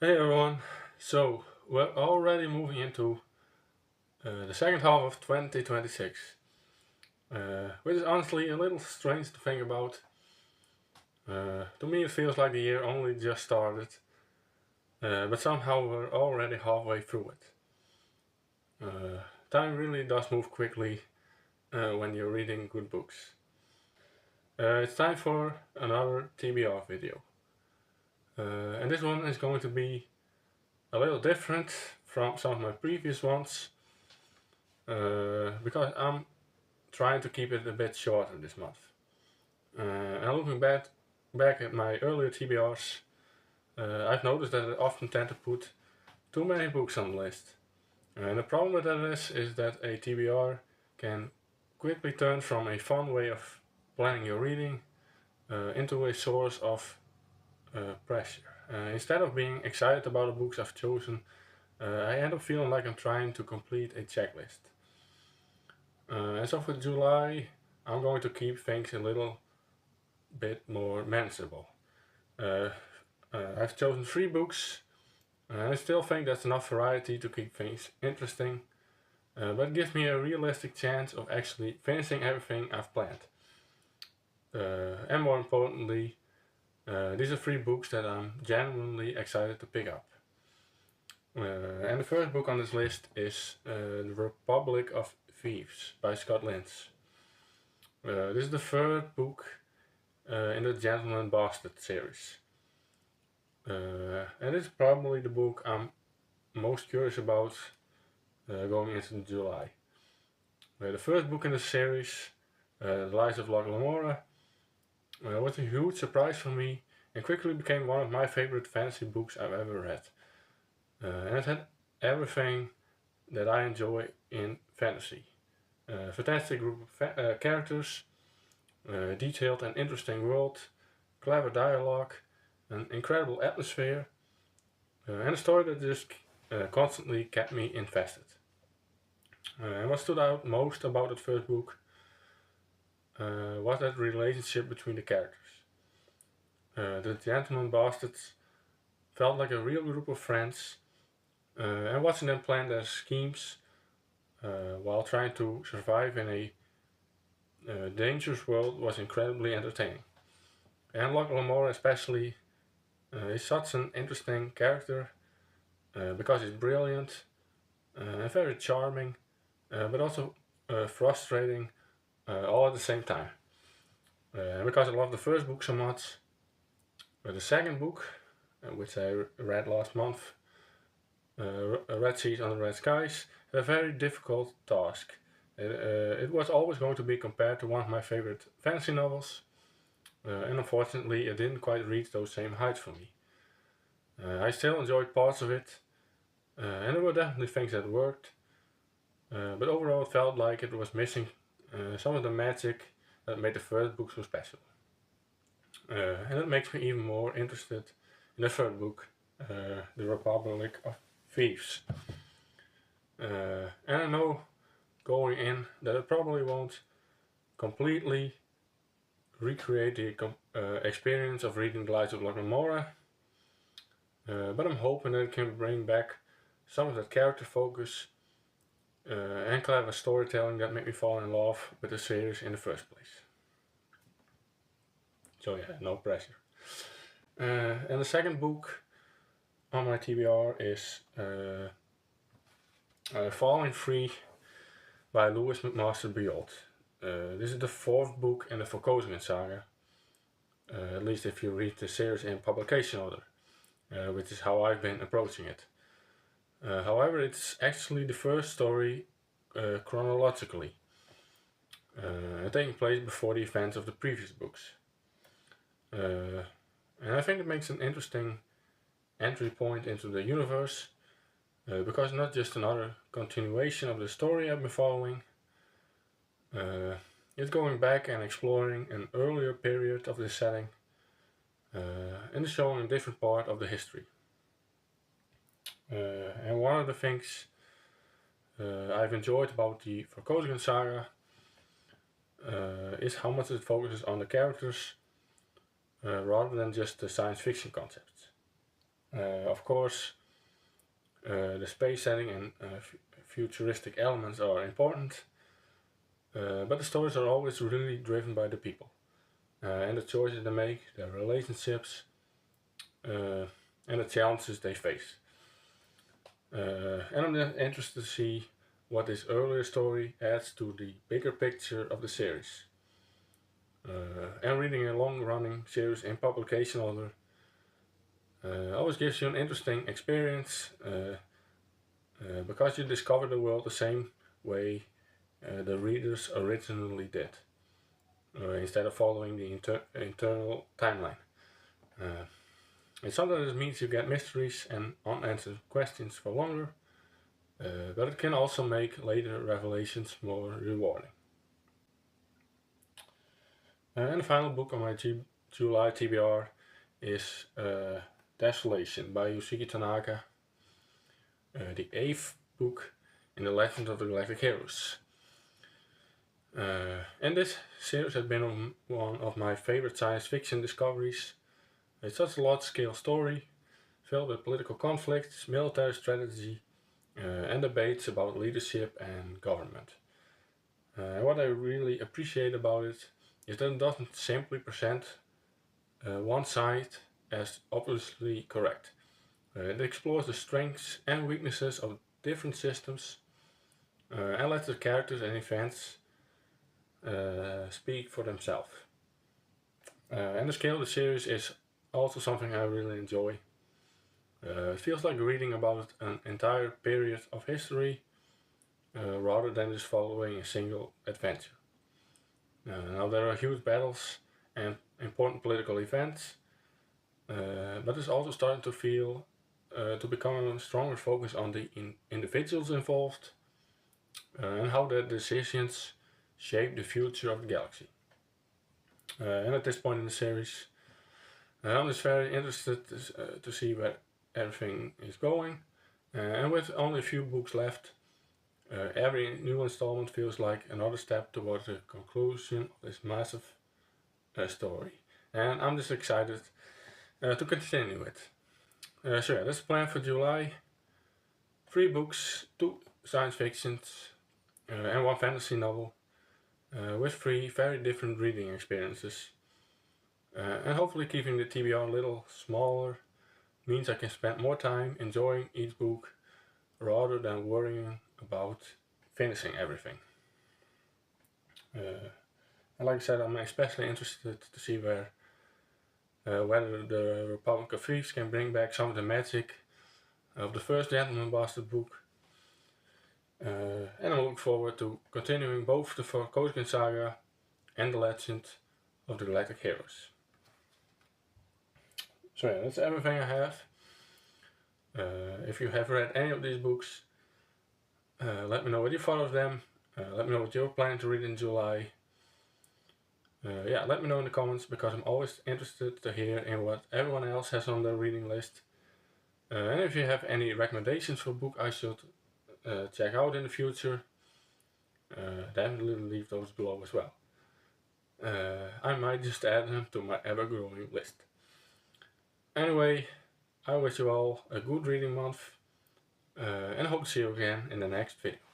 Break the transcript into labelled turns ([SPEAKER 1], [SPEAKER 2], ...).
[SPEAKER 1] Hey everyone, so we're already moving into the second half of 2026, which is honestly a little strange to think about. To me, it feels like the year only just started, but somehow we're already halfway through it. Time really does move quickly when you're reading good books. It's time for another TBR video, and this one is going to be a little different from some of my previous ones. Because I'm trying to keep it a bit shorter this month. And looking back at my earlier TBRs, I've noticed that I often tend to put too many books on the list. And the problem with that is that a TBR can quickly turn from a fun way of planning your reading into a source of pressure. Instead of being excited about the books I've chosen, I end up feeling like I'm trying to complete a checklist. And so for July, I'm going to keep things a little bit more manageable. Uh, I've chosen 3 books, and I still think that's enough variety to keep things interesting, but it gives me a realistic chance of actually finishing everything I've planned. And more importantly, these are 3 books that I'm genuinely excited to pick up. And the first book on this list is The Republic of Thieves by Scott Lynch. This is the third book in the Gentleman Bastard series. And it's probably the book I'm most curious about going into July. The first book in the series, The Lies of Locke Lamora, was a huge surprise for me and quickly became one of my favorite fantasy books I've ever read. And it had everything that I enjoy in fantasy. Fantastic group of characters, detailed and interesting world, clever dialogue, an incredible atmosphere, and a story that just constantly kept me invested. And what stood out most about that first book was that relationship between the characters. The gentleman bastards felt like a real group of friends, and watching them plan their schemes while trying to survive in a dangerous world was incredibly entertaining. And Locke Lamore especially is such an interesting character because he's brilliant and very charming, but also frustrating all at the same time. Because I love the first book so much, the second book, which I read last month, Red Seas Under Red Skies, had a very difficult task. It was always going to be compared to one of my favorite fantasy novels, and unfortunately it didn't quite reach those same heights for me. I still enjoyed parts of it, and there were definitely things that worked, but overall it felt like it was missing some of the magic that made the first book so special. And it makes me even more interested in the third book, The Republic of Thieves. And I know going in that it probably won't completely recreate the experience of reading The Lies of Locke Lamora, but I'm hoping that it can bring back some of that character focus and clever storytelling that made me fall in love with the series in the first place. So yeah, no pressure. And the second book on my TBR is Falling Free by Lewis McMaster Biold. This is the fourth book in the Volkozingen saga, at least if you read the series in publication order, which is how I've been approaching it. However, it's actually the first story chronologically, taking place before the events of the previous books. And I think it makes an interesting entry point into the universe, because it's not just another continuation of the story I've been following, it's going back and exploring an earlier period of the setting and showing a different part of the history. And one of the things I've enjoyed about the Verkozigen saga is how much it focuses on the characters rather than just the science fiction concepts. Of course, the space setting and futuristic elements are important, but the stories are always really driven by the people and the choices they make, their relationships, and the challenges they face. And I'm then interested to see what this earlier story adds to the bigger picture of the series. And reading a long-running series in publication order always gives you an interesting experience because you discover the world the same way the readers originally did, instead of following the internal timeline. And sometimes it means you get mysteries and unanswered questions for longer, but it can also make later revelations more rewarding. And the final book on my July TBR is Desolation by Yoshiki Tanaka, the 8th book in the Legend of the Galactic Heroes. And this series has been one of my favorite science fiction discoveries. It's such a large-scale story, filled with political conflicts, military strategy, and debates about leadership and government. What I really appreciate about it is that it doesn't simply present one side as obviously correct. It explores the strengths and weaknesses of different systems and lets the characters and events speak for themselves. And the scale of the series is also something I really enjoy. It feels like reading about an entire period of history rather than just following a single adventure. Now there are huge battles and important political events, but it's also starting to feel to become a stronger focus on the individuals involved and how their decisions shape the future of the galaxy. And at this point in the series, I'm just very interested to see where everything is going. And with only a few books left, every new installment feels like another step towards the conclusion of this massive story. And I'm just excited to continue it. So yeah, that's the plan for July. 3 books, 2 science fictions, and 1 fantasy novel, with 3 very different reading experiences. And hopefully keeping the TBR a little smaller means I can spend more time enjoying each book rather than worrying about finishing everything. And like I said, I'm especially interested to see whether the Republic of Thieves can bring back some of the magic of the first Gentleman Bastard book. And I'm looking forward to continuing both the Forgotten Saga and the Legend of the Galactic Heroes. So yeah, that's everything I have. If you have read any of these books, let me know what you thought of them. Let me know what you're planning to read in July. Yeah, let me know in the comments because I'm always interested to hear in what everyone else has on their reading list. And if you have any recommendations for a book I should check out in the future, definitely leave those below as well. I might just add them to my ever-growing list. Anyway, I wish you all a good reading month and hope to see you again in the next video.